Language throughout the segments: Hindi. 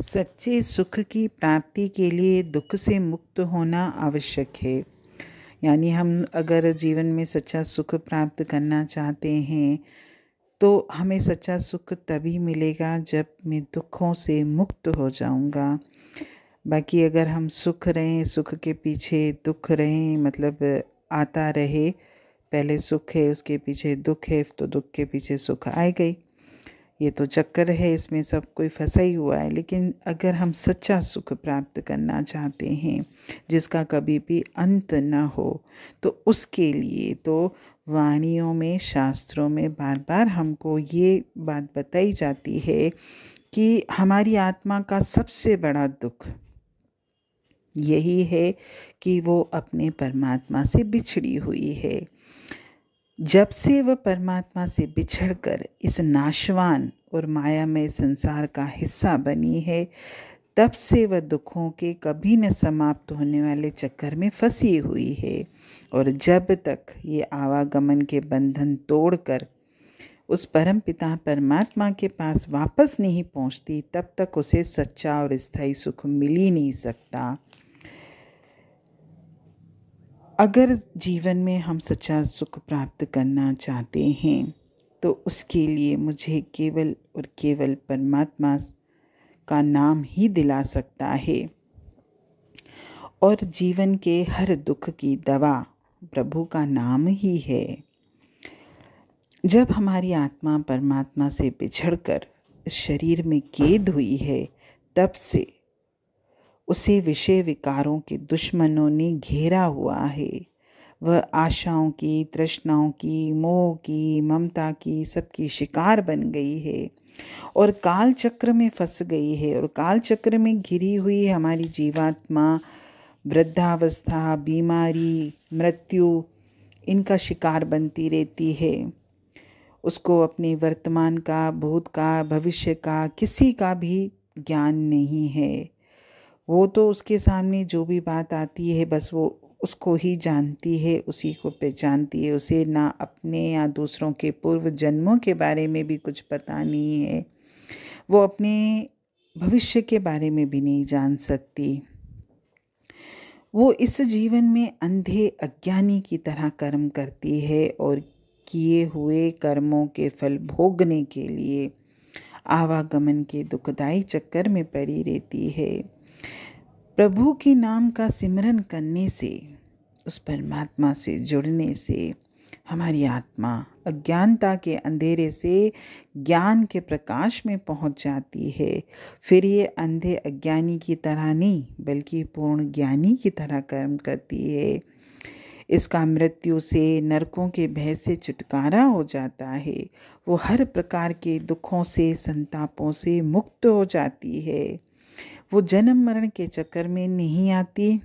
सच्चे सुख की प्राप्ति के लिए दुख से मुक्त होना आवश्यक है। यानी हम अगर जीवन में सच्चा सुख प्राप्त करना चाहते हैं तो हमें सच्चा सुख तभी मिलेगा जब मैं दुखों से मुक्त हो जाऊंगा। बाकी अगर हम सुख रहें, सुख के पीछे दुख रहें, मतलब आता रहे, पहले सुख है उसके पीछे दुख है तो दुख के पीछे सुख आएगा ही। ये तो चक्कर है, इसमें सब कोई फंसा ही हुआ है। लेकिन अगर हम सच्चा सुख प्राप्त करना चाहते हैं जिसका कभी भी अंत न हो, तो उसके लिए तो वाणियों में, शास्त्रों में बार बार हमको ये बात बताई जाती है कि हमारी आत्मा का सबसे बड़ा दुख यही है कि वो अपने परमात्मा से बिछड़ी हुई है। जब से वह परमात्मा से बिछड़कर इस नाशवान और मायामय संसार का हिस्सा बनी है, तब से वह दुखों के कभी न समाप्त होने वाले चक्कर में फंसी हुई है। और जब तक ये आवागमन के बंधन तोड़कर उस परम पिता परमात्मा के पास वापस नहीं पहुंचती, तब तक उसे सच्चा और स्थायी सुख मिल ही नहीं सकता। अगर जीवन में हम सच्चा सुख प्राप्त करना चाहते हैं तो उसके लिए मुझे केवल और केवल परमात्मा का नाम ही दिला सकता है। और जीवन के हर दुख की दवा प्रभु का नाम ही है। जब हमारी आत्मा परमात्मा से बिछड़कर इस शरीर में कैद हुई है, तब से उसे विषय विकारों के दुश्मनों ने घेरा हुआ है। वह आशाओं की, तृष्णाओं की, मोह की, ममता की, सबकी शिकार बन गई है और काल चक्र में फंस गई है। और काल चक्र में घिरी हुई हमारी जीवात्मा वृद्धावस्था, बीमारी, मृत्यु, इनका शिकार बनती रहती है। उसको अपने वर्तमान का, भूत का, भविष्य का किसी का भी ज्ञान नहीं है। वो तो उसके सामने जो भी बात आती है बस वो उसको ही जानती है, उसी को पहचानती है। उसे ना अपने या दूसरों के पूर्व जन्मों के बारे में भी कुछ पता नहीं है। वो अपने भविष्य के बारे में भी नहीं जान सकती। वो इस जीवन में अंधे अज्ञानी की तरह कर्म करती है और किए हुए कर्मों के फल भोगने के लिए आवागमन के दुखदाई चक्कर में पड़ी रहती है। प्रभु के नाम का सिमरन करने से, उस परमात्मा से जुड़ने से हमारी आत्मा अज्ञानता के अंधेरे से ज्ञान के प्रकाश में पहुंच जाती है। फिर ये अंधे अज्ञानी की तरह नहीं बल्कि पूर्ण ज्ञानी की तरह कर्म करती है। इसका मृत्यु से, नरकों के भय से छुटकारा हो जाता है। वो हर प्रकार के दुखों से, संतापों से मुक्त हो जाती है। वो जन्म मरण के चक्कर में नहीं आती।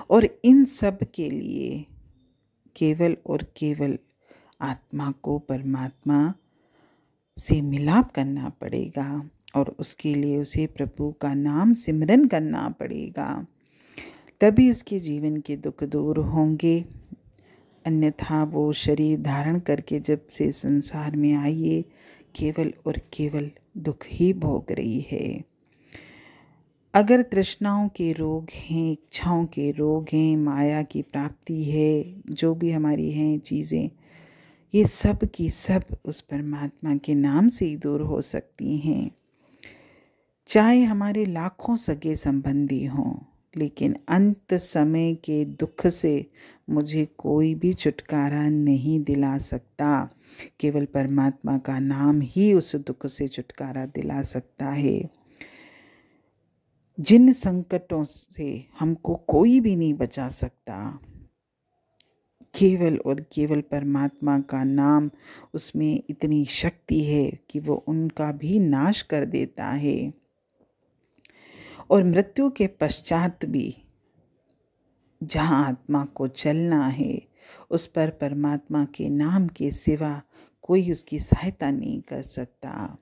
और इन सब के लिए केवल और केवल आत्मा को परमात्मा से मिलाप करना पड़ेगा और उसके लिए उसे प्रभु का नाम सिमरन करना पड़ेगा। तभी उसके जीवन के दुख दूर होंगे। अन्यथा वो शरीर धारण करके जब से संसार में आई है, केवल और केवल दुख ही भोग रही है। अगर तृष्णाओं के रोग हैं, इच्छाओं के रोग हैं, माया की प्राप्ति है, जो भी हमारी हैं चीज़ें, ये सब की सब उस परमात्मा के नाम से ही दूर हो सकती हैं। चाहे हमारे लाखों सगे संबंधी हों, लेकिन अंत समय के दुख से मुझे कोई भी छुटकारा नहीं दिला सकता। केवल परमात्मा का नाम ही उस दुख से छुटकारा दिला सकता है। जिन संकटों से हमको कोई भी नहीं बचा सकता, केवल और केवल परमात्मा का नाम, उसमें इतनी शक्ति है कि वो उनका भी नाश कर देता है। और मृत्यु के पश्चात भी जहाँ आत्मा को चलना है, उस पर परमात्मा के नाम के सिवा कोई उसकी सहायता नहीं कर सकता।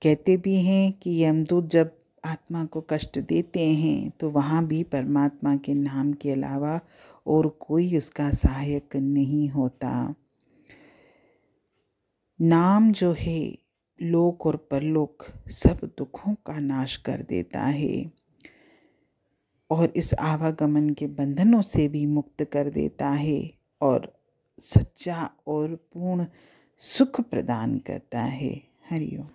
कहते भी हैं कि यमदूत जब आत्मा को कष्ट देते हैं तो वहाँ भी परमात्मा के नाम के अलावा और कोई उसका सहायक नहीं होता। नाम जो है लोक और परलोक सब दुखों का नाश कर देता है और इस आवागमन के बंधनों से भी मुक्त कर देता है और सच्चा और पूर्ण सुख प्रदान करता है। हरि ओम।